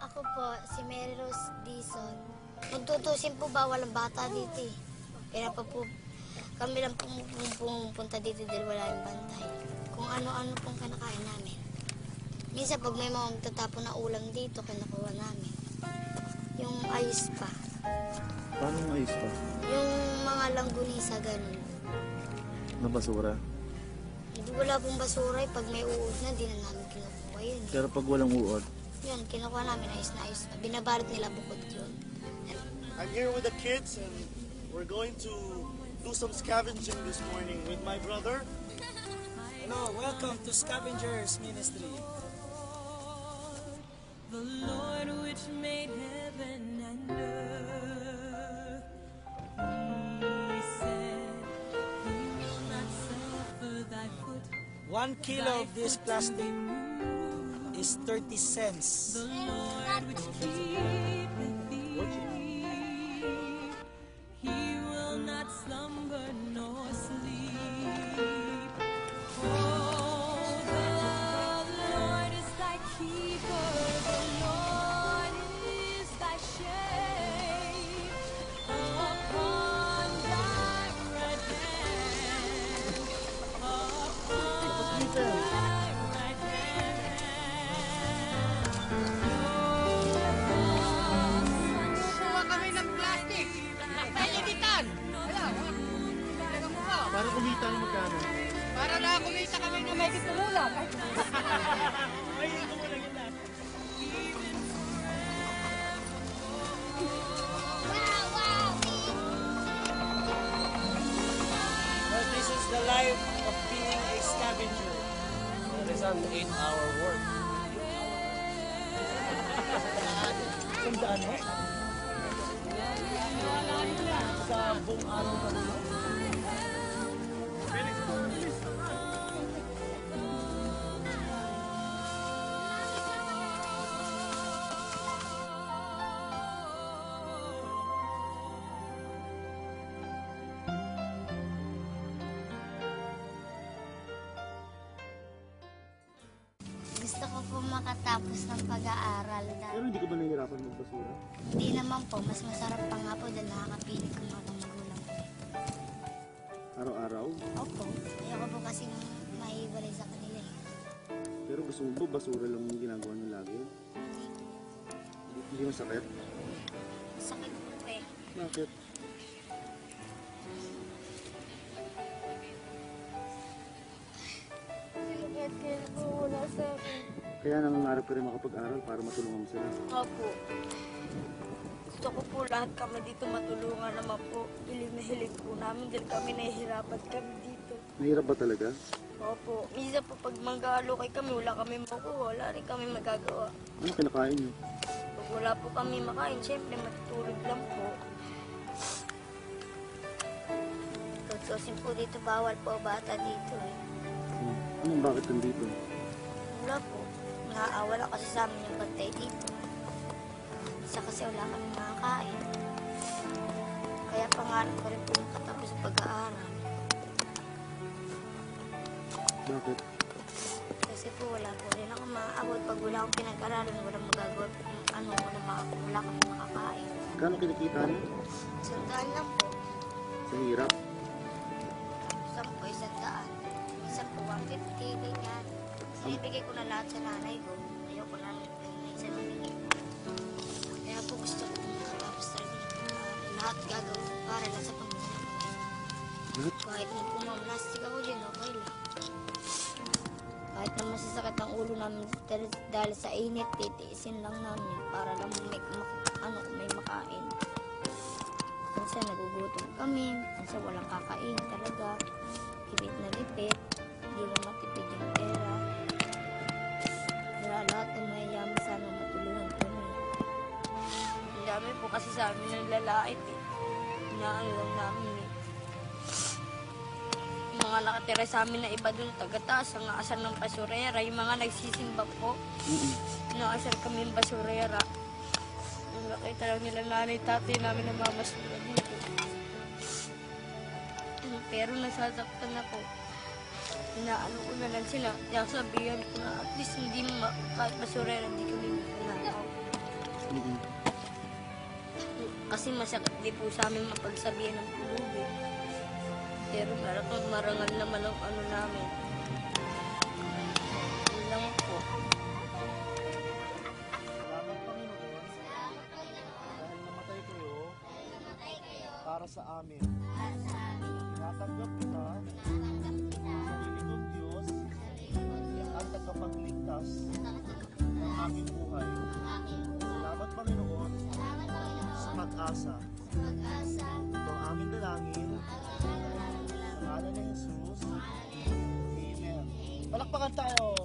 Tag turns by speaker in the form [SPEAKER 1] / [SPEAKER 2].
[SPEAKER 1] Ako po, si Mary Rose Dizon. Magtutusin po ba walang bata dito eh. Kaya pa po, kami lang pumunta dito dahil wala yung bantay. Kung ano-ano pong kinakain namin. Minsan pag may mga magtatapon na ulam dito, kinukuha namin. Yung ayos pa.
[SPEAKER 2] Paano yung ayos pa?
[SPEAKER 1] Yung mga langgunisa, ganun.
[SPEAKER 2] Na basura?
[SPEAKER 1] Hindi wala pong basura eh. Pag may uod na, di na namin kinukuha yun.
[SPEAKER 2] Pero pag walang uod?
[SPEAKER 1] Yun, kinukuha namin ayos na ayos. Binabalot nila bukod yun.
[SPEAKER 3] I'm here with the kids and we're going to do some scavenging this morning with my brother.
[SPEAKER 4] Hello, welcome to Scavengers Ministry.
[SPEAKER 5] The Lord which made heaven and earth, He said He will not suffer thy foot.
[SPEAKER 4] 1 kilo of this plastic is 30 cents.
[SPEAKER 5] The Lord which keepeth thee, He will not slumber nor sleep. Oh, the Lord is thy keeper, the Lord is thy shade upon thy right hand, upon thy right hand.
[SPEAKER 6] Kuha kami ng plastic. Pagkainitan.
[SPEAKER 2] Para kumita ng magkano?
[SPEAKER 6] Para nakakumita kami na may kitulong.
[SPEAKER 4] Well, this is the life of being a scavenger.
[SPEAKER 7] It is an 8-hour work.
[SPEAKER 4] Sandaan mo? Sa buong araw ka na.
[SPEAKER 1] Gusto ko po makatapos ng pag-aaral.
[SPEAKER 2] Pero hindi ka ba nahihirapan magbasura?
[SPEAKER 1] Hindi naman po, mas masarap pa nga po dahil nakakapilig ko mga magulang ko.
[SPEAKER 2] Araw-araw?
[SPEAKER 1] Opo, ayoko po kasi maiwalay sa kanila eh.
[SPEAKER 2] Pero gusto mo ba basura lang yung ginagawa niyo lagi? Hindi masakit?
[SPEAKER 1] Sakit po eh.
[SPEAKER 2] Bakit?
[SPEAKER 1] Sakit kaya po wala sa akin.
[SPEAKER 2] Kaya nangangarap ka rin makapag-aral para matulungan mo sila.
[SPEAKER 1] Opo. Gusto ko po lahat kami dito matulungan naman po. Hiling na hiling po namin dahil kami nahihirapan kami dito.
[SPEAKER 2] Mahirap ba talaga?
[SPEAKER 1] Opo. Minsan po pag mag-aalokay kami, wala kami makuha. Wala rin kami magagawa.
[SPEAKER 2] Ano kinakain niyo?
[SPEAKER 1] Pag wala po kami makain, syempre matutulog lang po. Tutusin po dito, bawal po bata dito eh.
[SPEAKER 2] Anong bakit nandito?
[SPEAKER 1] Wala po. Naawala kasi sa amin yung bantay dito. Isa kasi wala kami makakain. Kaya pangarap ko rin po makatapos sa pag-aaral.
[SPEAKER 2] Bakit?
[SPEAKER 1] Kasi po wala po rin ako maaabot. Pag wala akong pinag-aralan, walang magagawa po kung ano, wala kami makakain.
[SPEAKER 2] Kano kinikita niyo?
[SPEAKER 1] Sandaan lang po.
[SPEAKER 2] Sa hirap?
[SPEAKER 1] Isang po, 100. Isang po, 150, ganyan. Sinibigay ko na lahat sa nanay ko. Ayoko na minsan humingi. Kaya po gusto ko makatapos talaga lahat gagawin para lang sa pamilya ko. Kahit na pumamlastik ako din, okay lang. Kahit na masasakit ang ulo namin dahil sa init, titiisin lang namin para lang may makain. Minsan nagugutom kami, minsan walang kakain talaga. Hipit na lipit, hindi na matipid yung pera. Kaya lahat ng mayayaman sana matulungan kami. Ang dami po kasi sa amin ng lalait eh. Inaano lang namin eh. Yung mga nakatira sa amin na iba dun, taga-taas, ang asar ng basurera, yung mga nagsisimba po. Naasar kami yung basurera. Yung nakita lang nila nanay, tatay namin na mamasura dito. Pero nasasaktan ako. Inaano ko na lang sila. Kaya sabihan ko na at least hindi kahit basurera, hindi kami magnanakaw.
[SPEAKER 2] Mm-mm.
[SPEAKER 1] Kasi masakit din po sa amin mapagsabihan ng pulubi. Pero marangal naman ang ano namin. Yun lang po.
[SPEAKER 3] Salamat Panginoon dahil namatay kayo para sa amin. Tinatanggap kita sa Panginoon Diyos at tagapagligtas ng aming buhay. Salamat Panginoon sa pag-asa. Ito ang aming dalangin sa ngalan ni Jesus. Amen. Palakpakan tayo!